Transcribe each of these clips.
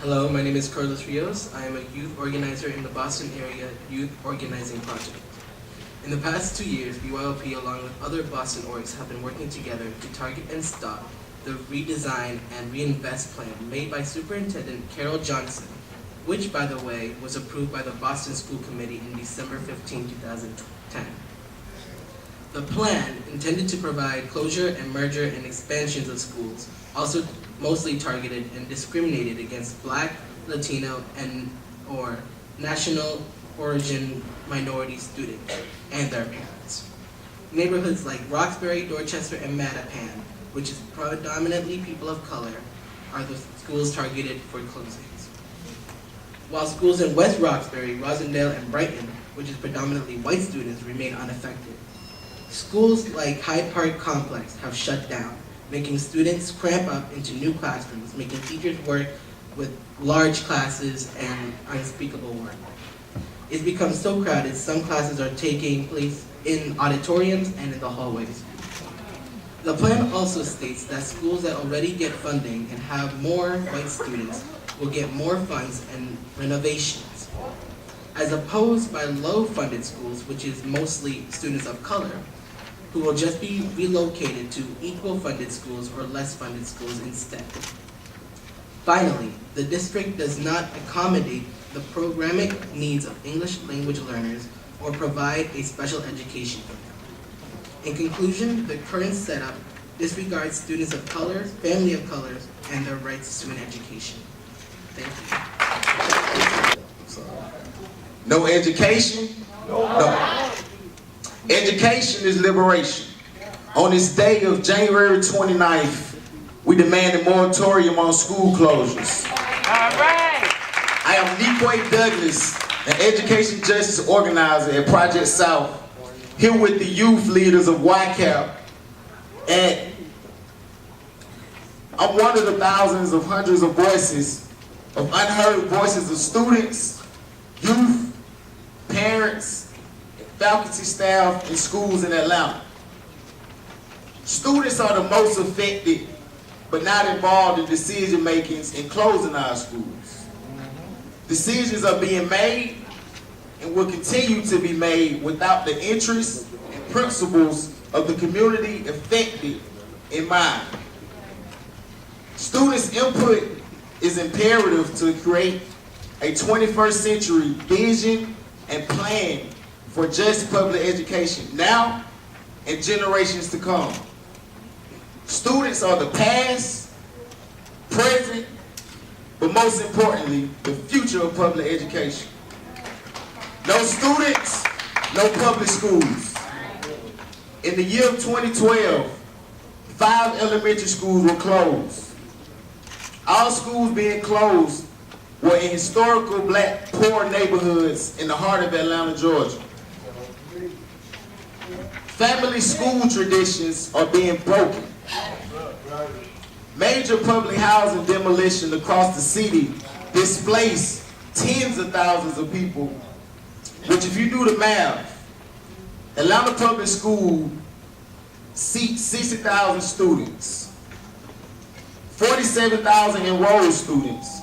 Hello, my name is Carlos Rios. I am a youth organizer in the Boston Area Youth Organizing Project. In the past 2 years, BYOP along with other Boston orgs have been working together to target and stop the redesign and reinvest plan made by Superintendent Carol Johnson, which, by the way, was approved by the Boston School Committee in December 15, 2010. The plan, intended to provide closure and merger and expansions of schools, also mostly targeted and discriminated against Black, Latino, and/or national origin minority students and their parents. Neighborhoods like Roxbury, Dorchester, and Mattapan, which is predominantly people of color, are the schools targeted for closings. While schools in West Roxbury, Rosendale, and Brighton, which is predominantly white students, remain unaffected. Schools like Hyde Park Complex have shut down, making students cramp up into new classrooms, making teachers work with large classes and unspeakable work. It's become so crowded, some classes are taking place in auditoriums and in the hallways. The plan also states that schools that already get funding and have more white students will get more funds and renovations, as opposed by low-funded schools, which is mostly students of color, who will just be relocated to equal-funded schools or less-funded schools instead. Finally, the district does not accommodate the programming needs of English language learners or provide a special education for them. In conclusion, the current setup disregards students of color, family of colors, and their rights to an education. Thank you. No education? No. Education is liberation. On this day of January 29th, we demand a moratorium on school closures. All right. I am Niquay Douglas, an education justice organizer at Project South, here with the youth leaders of YCAP, and I'm one of the thousands of hundreds of voices, of unheard voices of students, youth, parents, faculty, staff, in schools in Atlanta. Students are the most affected, but not involved in decision makings in closing our schools. Decisions are being made and will continue to be made without the interests and principles of the community affected in mind. Students' input is imperative to create a 21st century vision and plan for just public education now and generations to come. Students are the past, present, but most importantly, the future of public education. No students, no public schools. In the year of 2012, 5 elementary schools were closed. All schools being closed were in historical Black poor neighborhoods in the heart of Atlanta, Georgia. Family school traditions are being broken. Major public housing demolition across the city displaced tens of thousands of people, which, if you do the math, Atlanta Public School seats 60,000 students, 47,000 enrolled students.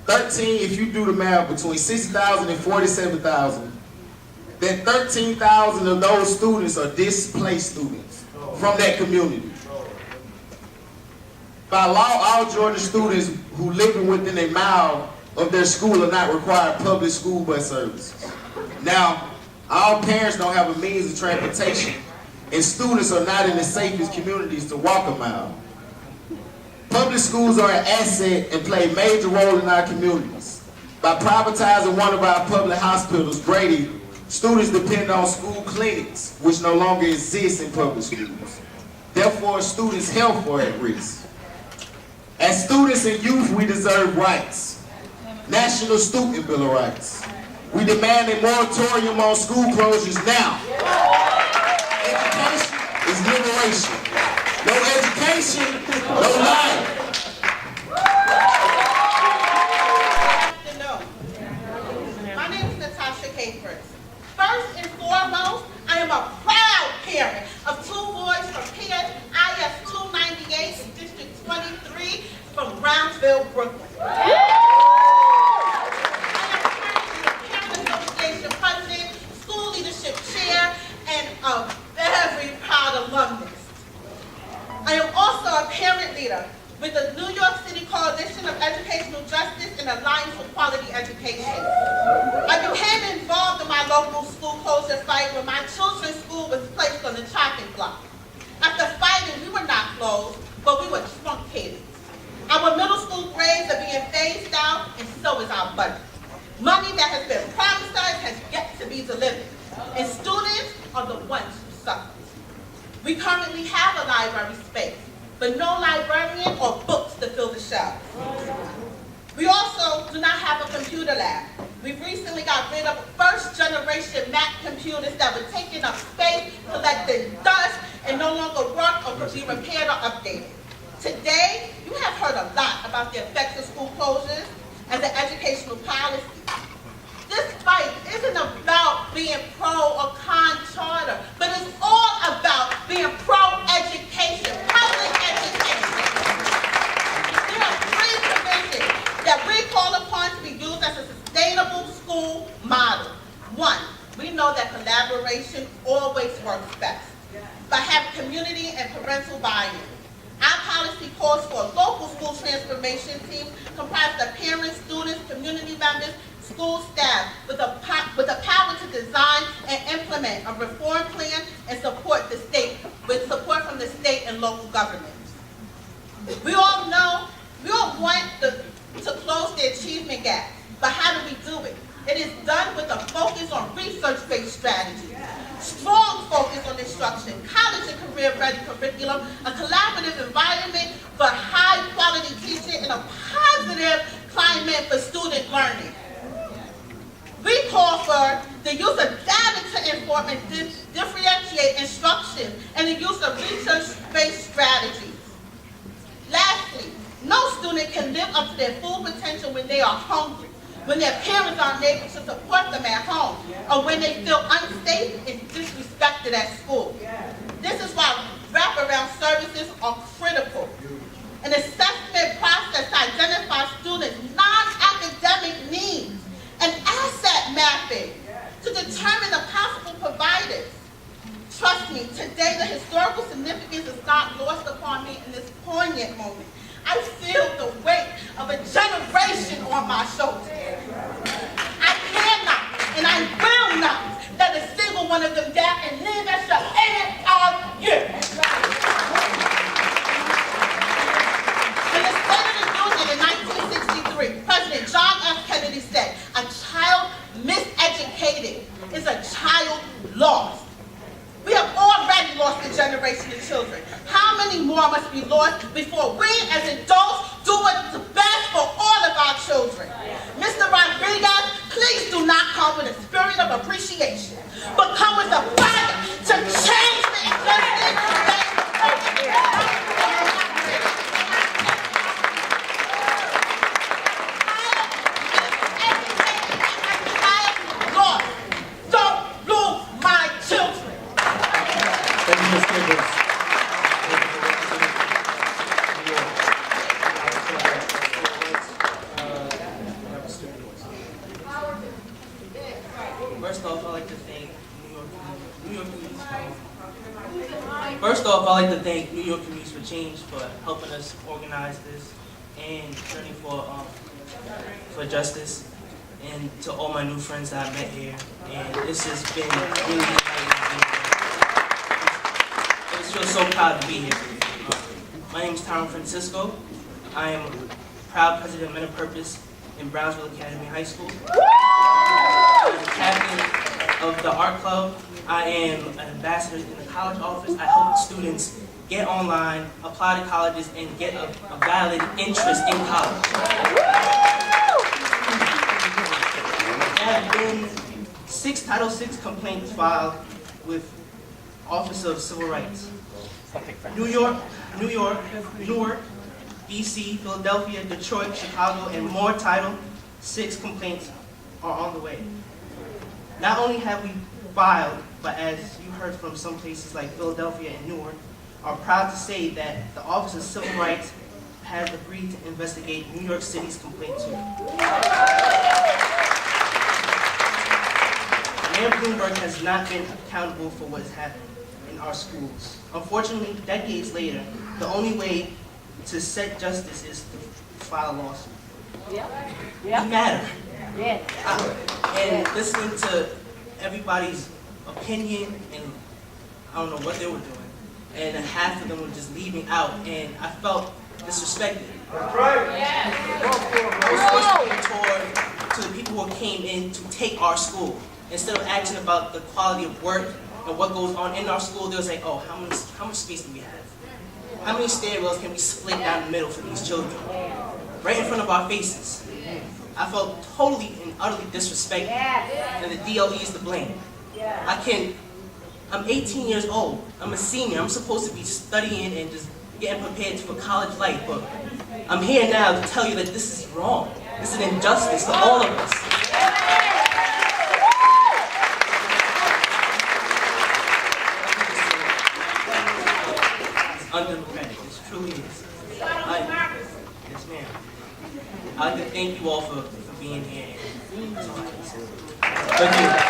13, if you do the math, between 60,000 and 47,000, then 13,000 of those students are displaced students from that community. By law, all Georgia students who live within a mile of their school are not required public school bus services. Now, all parents don't have a means of transportation, and students are not in the safest communities to walk a mile. Public schools are an asset and play a major role in our communities. By privatizing one of our public hospitals, Grady, students depend on school clinics, which no longer exist in public schools. Therefore, students' health are at risk. As students and youth, we deserve rights. National Student Bill of Rights. We demand a moratorium on school closures now. Education is liberation. No education, no life. My name is Natasha Capers. First and foremost, I am a proud parent of 2 boys from PS IS 298 in District 23 from Brownsville. Rockville, Brooklyn. I am currently the Parent Association President, School Leadership Chair, and a very proud alumnus. I am also a parent leader with the New York City Coalition of Educational Justice and Alliance for Quality Education. I became involved in my local school closure fight when my children's school was placed on the chopping block. After fighting, we were not closed, but we were truncated. Our middle school grades are being phased out, and so is our budget. Money that has been promised us has yet to be delivered, and students are the ones who suffer. We currently have a library space, but no librarian or books to fill the shelves. We also do not have a computer lab. We recently got rid of first-generation Mac computers that were taking up space, collecting dust, and no longer work or could be repaired or updated. Today, you have heard a lot about the effects of school closures and the educational policy. This fight isn't about being pro or con charter, but it's all about being pro-education, public education. There are three provisions that we call upon to be used as a sustainable school model. One, we know that collaboration always works best by having community and parental buy-in. Our policy calls for a local school transformation team comprised of parents, students, community members, school staff with the power to design and implement a reform plan and support the state with support from the state and local governments. We all know, we all want to close the achievement gap, but how do we do it? It is done with a focus on research-based strategy, strong focus on instruction, college and career-ready curriculum, a collaborative environment for high-quality teaching, and a positive climate for student learning. We call for the use of data to inform and differentiate instruction and the use of research-based strategies. Lastly, no student can live up to their full potential when they are hungry, when their parents aren't able to support them at home, or when they feel unsafe and disrespected at school. This is why wraparound services are critical. An assessment process to identify students' non-academic needs, and asset mapping to determine the possible providers. Trust me, today the historical significance is not lost upon me in this poignant moment. I feel the weight of a generation on my shoulders. I cannot and I will not let a single one of them down and live as the end of you. In the State of the Union in 1963, President John F. Kennedy said, "A child miseducated is a child lost." We have already lost a generation of children. How many more must be lost before we as adults do what's best for all of our children? Mr. Rodriguez, please do not come with a spirit of appreciation, but come with a fire to change the existence that I'd like to thank New York Communities for Change for helping us organize this and journey for justice, and to all my new friends that I met here. And this has been really exciting. I just feel so proud to be here. My name is Tyron Francisco. I am proud president of Men of Purpose in Brownsville Academy High School. I'm the captain of the art club. I am an ambassador in the college office. I help students get online, apply to colleges, and get a valid interest in college. There have been 6 Title VI complaints filed with Office of Civil Rights. New York, Newark, DC, Philadelphia, Detroit, Chicago, and more Title VI complaints are on the way. Not only have we filed, but as you heard from some places like Philadelphia and Newark, are proud to say that the Office of Civil Rights has agreed to investigate New York City's complaint too. Mayor Bloomberg has not been accountable for what is happening in our schools. Unfortunately, decades later, the only way to set justice is to file a lawsuit. We matter. And listening to everybody's opinion, and I don't know what they were doing, and half of them were just leaving out, and I felt disrespected. That's right. I was forced to the people who came in to take our school. Instead of asking about the quality of work and what goes on in our school, they was like, oh, how much space do we have? How many stairwells can we split down the middle for these children? Right in front of our faces. I felt totally and utterly disrespected, and the DLE is to blame. I'm 18 years old. I'm a senior. I'm supposed to be studying and just getting prepared for college life, but I'm here now to tell you that this is wrong. This is an injustice to all of us. It's undemocratic. It truly is. Yes, ma'am. I'd like to thank you all for being here. That's all I can say. Thank you.